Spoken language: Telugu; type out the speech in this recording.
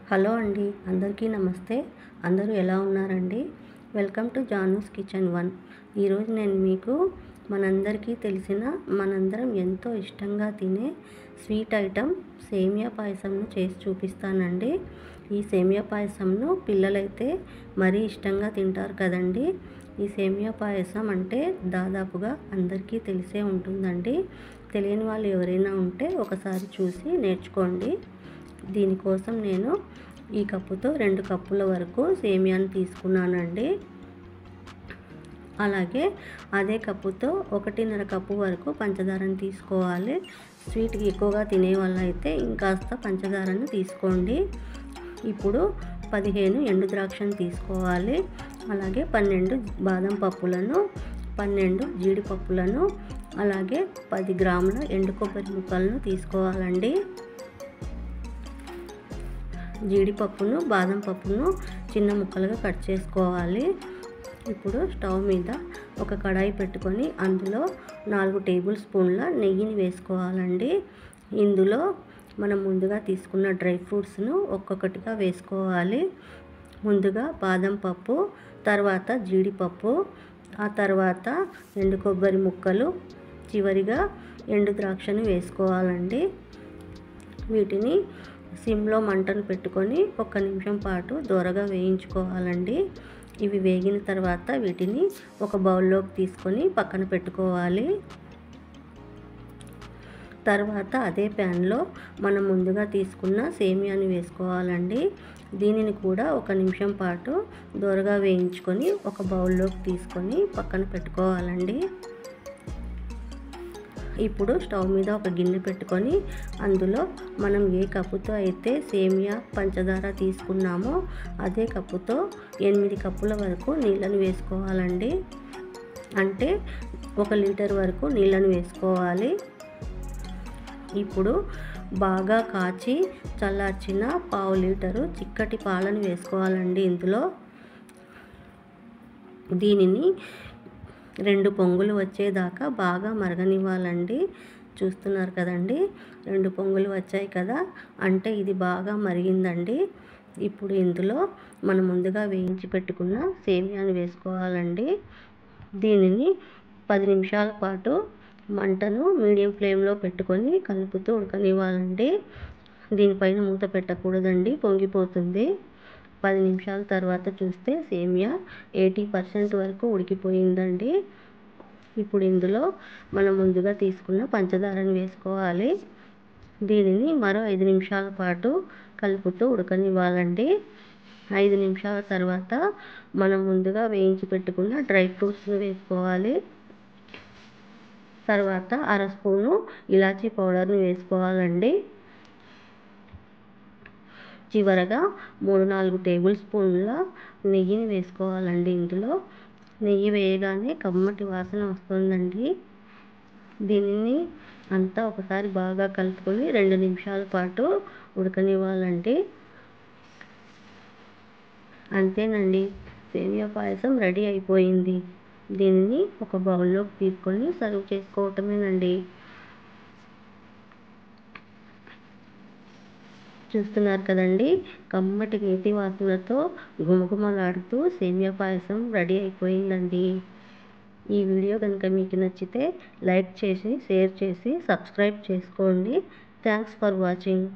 హలో అండి, అందరికీ నమస్తే. అందరూ ఎలా ఉన్నారండి? Welcome to Janu's kitchen 1. ఈరోజు నేను మీకు మనందరికీ తెలిసిన, మనందరం ఎంతో ఇష్టంగా తినే స్వీట్ ఐటెం సేమియా పాయసంను చేసి చూపిస్తానండి. ఈ సేమియా పాయసంను పిల్లలైతే మరీ ఇష్టంగా తింటారు కదండి. ఈ సేమియా పాయసం అంటే దాదాపుగా అందరికీ తెలిసే ఉంటుందండి. తెలియని వాళ్ళు ఎవరైనా ఉంటే ఒకసారి చూసి నేర్చుకోండి. దీనికోసం నేను ఈ కప్పుతో 2 కప్పుల వరకు సేమియాను తీసుకున్నానండి. అలాగే అదే కప్పుతో 1.5 కప్పు వరకు పంచదారను తీసుకోవాలి. స్వీట్ ఎక్కువగా తినే వాళ్ళైతే ఇంకాస్త పంచదారను తీసుకోండి. ఇప్పుడు 15 ఎండు ద్రాక్షను తీసుకోవాలి. అలాగే 12 బాదం పప్పులను, 12 జీడిపప్పులను, అలాగే 10 గ్రాముల ఎండు కొబ్బరి ముక్కలను తీసుకోవాలండి. జీడిపప్పును, బాదం పప్పును చిన్న ముక్కలుగా కట్ చేసుకోవాలి. ఇప్పుడు స్టవ్ మీద ఒక కడాయి పెట్టుకొని అందులో 4 టేబుల్ స్పూన్ల నెయ్యిని వేసుకోవాలండి. ఇందులో మనం ముందుగా తీసుకున్న డ్రై ఫ్రూట్స్ను ఒక్కొక్కటిగా వేసుకోవాలి. ముందుగా బాదం పప్పు, తర్వాత జీడిపప్పు, ఆ తర్వాత ఎండు కొబ్బరి ముక్కలు, చివరిగా ఎండు ద్రాక్షను వేసుకోవాలండి. వీటిని సిమ్లో మంటను పెట్టుకొని 1 నిమిషం పాటు దోరగా వేయించుకోవాలండి. ఇవి వేగిన తర్వాత వీటిని ఒక బౌల్లోకి తీసుకొని పక్కన పెట్టుకోవాలి. తర్వాత అదే ప్యాన్లో మనం ముందుగా తీసుకున్న సేమియాని వేసుకోవాలండి. దీనిని కూడా 1 నిమిషం పాటు దోరగా వేయించుకొని ఒక బౌల్లోకి తీసుకొని పక్కన పెట్టుకోవాలండి. ఇప్పుడు స్టవ్ మీద ఒక గిన్నె పెట్టుకొని అందులో మనం ఏ కప్పుతో అయితే సేమియా పంచదార తీసుకున్నామో అదే కప్పుతో 8 కప్పుల వరకు నీళ్ళను వేసుకోవాలండి. అంటే 1 లీటర్ వరకు నీళ్ళను వేసుకోవాలి. ఇప్పుడు బాగా కాచి చల్లార్చిన 1/2 లీటరు చిక్కటి పాలను వేసుకోవాలండి. ఇందులో దీనిని 2 పొంగులు వచ్చేదాకా బాగా మరగనివ్వాలండి. చూస్తున్నారు కదండి, 2 పొంగులు వచ్చాయి కదా, అంటే ఇది బాగా మరిగిందండి. ఇప్పుడు ఇందులో మనం ముందుగా వేయించి పెట్టుకున్న సేమియాను వేసుకోవాలండి. దీనిని 10 నిమిషాల పాటు మంటను మీడియం ఫ్లేమ్లో పెట్టుకొని కలుపుతూ ఉడకనివ్వాలండి. దీనిపైన మూత పెట్టకూడదండి, పొంగిపోతుంది. 10 నిమిషాల తర్వాత చూస్తే సేమియా 80% వరకు ఉడికిపోయిందండి. ఇప్పుడు ఇందులో మనం ముందుగా తీసుకున్న పంచదారను వేసుకోవాలి. దీనిని మరో 5 నిమిషాల పాటు కలుపుతూ ఉడకనివ్వాలండి. 5 నిమిషాల తర్వాత మనం ముందుగా వేయించి పెట్టుకున్న డ్రై ఫ్రూట్స్ను వేసుకోవాలి. తర్వాత 1/2 స్పూను ఇలాచీ పౌడర్ను వేసుకోవాలండి. చివరగా 3-4 టేబుల్ స్పూన్ల నెయ్యిని వేసుకోవాలండి. ఇందులో నెయ్యి వేయగానే కమ్మటి వాసన వస్తుందండి. దీనిని అంతా ఒకసారి బాగా కలుపుకొని 2 నిమిషాల పాటు ఉడకనివ్వాలండి. అంతేనండి, సేమియా పాయసం రెడీ అయిపోయింది. దీనిని ఒక బౌల్లోకి తీసుకొని సర్వ్ చేసుకోవటమేనండి. చూస్తున్నారు కదండి, కమ్మటి నీటి వాసనతో గుమగుమలాడుతూ సేమియా పాయసం రెడీ అయిపోయిందండి. ఈ వీడియో కనుక మీకు నచ్చితే లైక్ చేసి, షేర్ చేసి, సబ్స్క్రైబ్ చేసుకోండి. Thanks for watching.